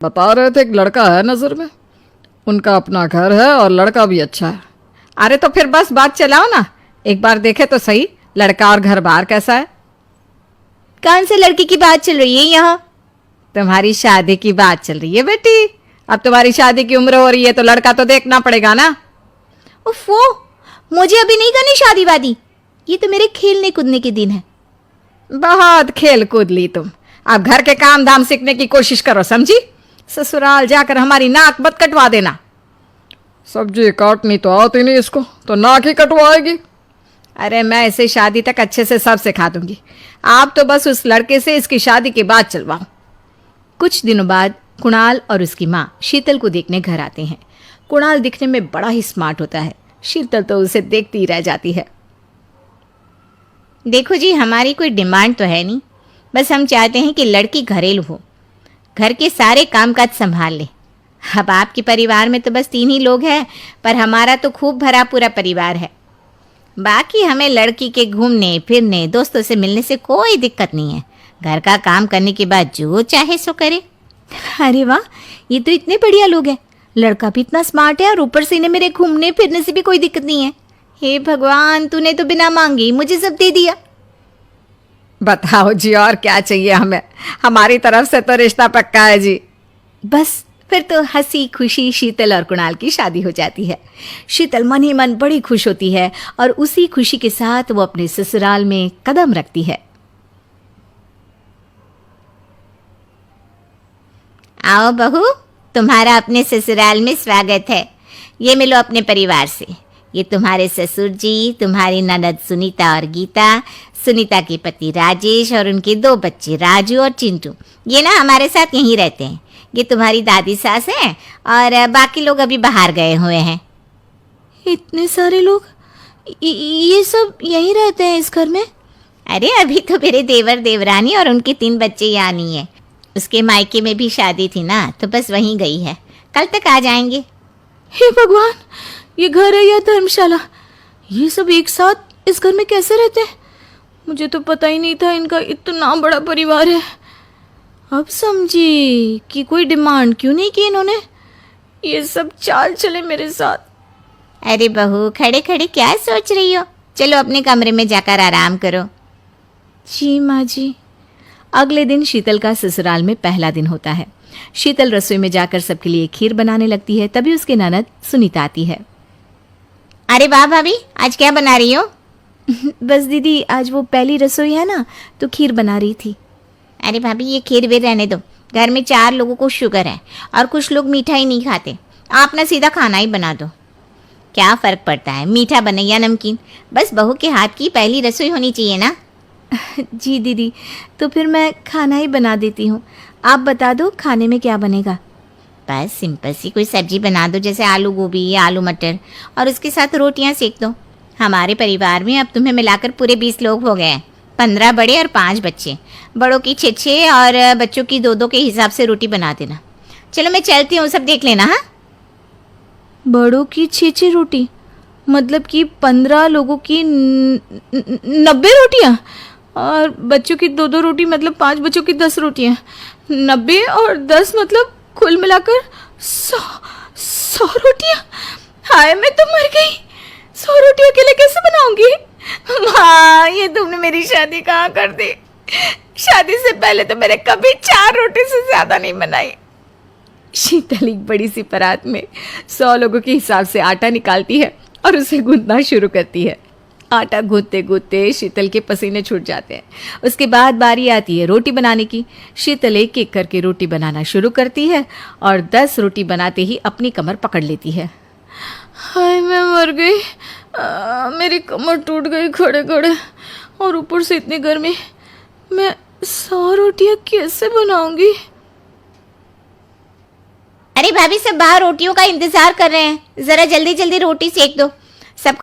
बता रहे थे एक लड़का है नजर में, उनका अपना घर है और लड़का भी अच्छा है। अरे तो फिर बस बात चलाओ ना, एक बार देखे तो सही लड़का और घर बार कैसा है। कौन से लड़की की बात चल रही है यहाँ? तुम्हारी शादी की बात चल रही है बेटी। अब तुम्हारी शादी की उम्र हो रही है तो लड़का तो देखना पड़ेगा ना। उफ़ो, मुझे अभी नहीं करनी शादी वादी, ये तो मेरे खेलने कूदने के दिन है। बहुत खेल कूद ली तुम, अब घर के काम धाम सीखने की कोशिश करो, समझी? ससुराल जाकर हमारी नाक मत कटवा देना। सब्जी काटनी तो आती नहीं इसको, तो नाक ही कटवाएगी। अरे मैं इसे शादी तक अच्छे से सब सिखा दूंगी, आप तो बस उस लड़के से इसकी शादी के बाद चलवाओ। कुछ दिनों बाद कुणाल और उसकी माँ शीतल को देखने घर आते हैं। कुणाल दिखने में बड़ा ही स्मार्ट होता है, शीतल तो उसे देखती ही रह जाती है। देखो जी, हमारी कोई डिमांड तो है नहीं, बस हम चाहते हैं कि लड़की घरेलू हो, घर के सारे कामकाज संभाल ले। अब आपके परिवार में तो बस 3 ही लोग हैं, पर हमारा तो खूब भरा पूरा परिवार है। बाकी हमें लड़की के घूमने फिरने दोस्तों से मिलने से कोई दिक्कत नहीं है, घर का काम करने के बाद जो चाहे सो करे। अरे वाह, ये तो इतने बढ़िया लोग हैं, लड़का भी इतना स्मार्ट है और ऊपर से इन्हें मेरे घूमने फिरने से भी कोई दिक्कत नहीं है। हे भगवान, तूने तो बिना मांगे ही मुझे सब दे दिया। बताओ जी, और क्या चाहिए हमें? हमारी तरफ से तो रिश्ता पक्का है जी। बस फिर तो हंसी खुशी शीतल और कुणाल की शादी हो जाती है। शीतल मन ही मन बड़ी खुश होती है और उसी खुशी के साथ वो अपने ससुराल में कदम रखती है। आओ बहू, तुम्हारा अपने ससुराल में स्वागत है। ये मिलो अपने परिवार से, ये तुम्हारे ससुर जी, तुम्हारी ननद सुनीता और गीता, सुनीता के पति राजेश और उनके 2 बच्चे राजू और चिंटू, ये ना हमारे साथ यहीं रहते हैं। ये तुम्हारी दादी सास हैं और बाकी लोग अभी बाहर गए हुए हैं। इतने सारे लोग, ये सब यहीं रहते हैं इस घर में? अरे अभी तो मेरे देवर देवरानी और उनके 3 बच्चे यहाँ नहीं है, उसके मायके में भी शादी थी ना, तो बस वहीं गई है, कल तक आ जाएंगे। हे भगवान, ये घर है या धर्मशाला? ये सब एक साथ इस घर में कैसे रहते हैं? मुझे तो पता ही नहीं था इनका इतना बड़ा परिवार है। अब समझी कि कोई डिमांड क्यों नहीं की इन्होंने, ये सब चाल चले मेरे साथ। अरे बहू, खड़े खड़े क्या सोच रही हो? चलो अपने कमरे में जाकर आराम करो। जी माँ जी। अगले दिन शीतल का ससुराल में पहला दिन होता है। शीतल रसोई में जाकर सबके लिए खीर बनाने लगती है, तभी उसकी ननद सुनीता आती है। अरे वाह भाभी, आज क्या बना रही हो? बस दीदी, आज वो पहली रसोई है ना, तो खीर बना रही थी। अरे भाभी, ये खीर वीर रहने दो, घर में 4 लोगों को शुगर है और कुछ लोग मीठा ही नहीं खाते, आप ना सीधा खाना ही बना दो। क्या फ़र्क पड़ता है, मीठा बने या नमकीन, बस बहू के हाथ की पहली रसोई होनी चाहिए ना। जी दीदी, तो फिर मैं खाना ही बना देती हूँ, आप बता दो खाने में क्या बनेगा। बस सिंपल सी कोई सब्जी बना दो, जैसे आलू गोभी या आलू मटर, और उसके साथ रोटियाँ सेक दो। हमारे परिवार में अब तुम्हें मिलाकर पूरे 20 लोग हो गए हैं, 15 बड़े और 5 बच्चे। बड़ों की 6 और बच्चों की 2 के हिसाब से रोटी बना देना। चलो मैं चलती हूँ, सब देख लेना। हाँ, बड़ों की 6 रोटी मतलब कि 15 लोगों की 90 रोटियाँ, और बच्चों की 2 रोटी मतलब 5 बच्चों की 10 रोटियाँ। 90 और 10 मतलब कुल मिलाकर 100 रोटियाँ। हाय, मैं तो मर गई, 100 रोटी अकेले कैसे बनाऊंगी? माँ, ये तुमने मेरी शादी कहाँ कर दी? शादी से पहले तो मैंने कभी 4 रोटी से ज़्यादा नहीं बनाई। शीतल एक बड़ी सी परात में 100 लोगों के हिसाब से आटा निकालती है और उसे गूंथना शुरू करती है। आटा गूंथते गूंथते शीतल के पसीने छूट जाते हैं। उसके बाद बारी आती है रोटी बनाने की। शीतल एक एक करके रोटी बनाना शुरू करती है और 10 रोटी बनाते ही अपनी कमर पकड़ लेती है। हाय, मैं मर गई, मेरी कमर टूट गई खड़े खड़े, और ऊपर से इतनी गर्मी, मैं 100 रोटियाँ कैसे बनाऊंगी? अरे भाभी, सब बाहर रोटियों का इंतजार कर रहे हैं, जरा जल्दी जल्दी रोटी सेक दो।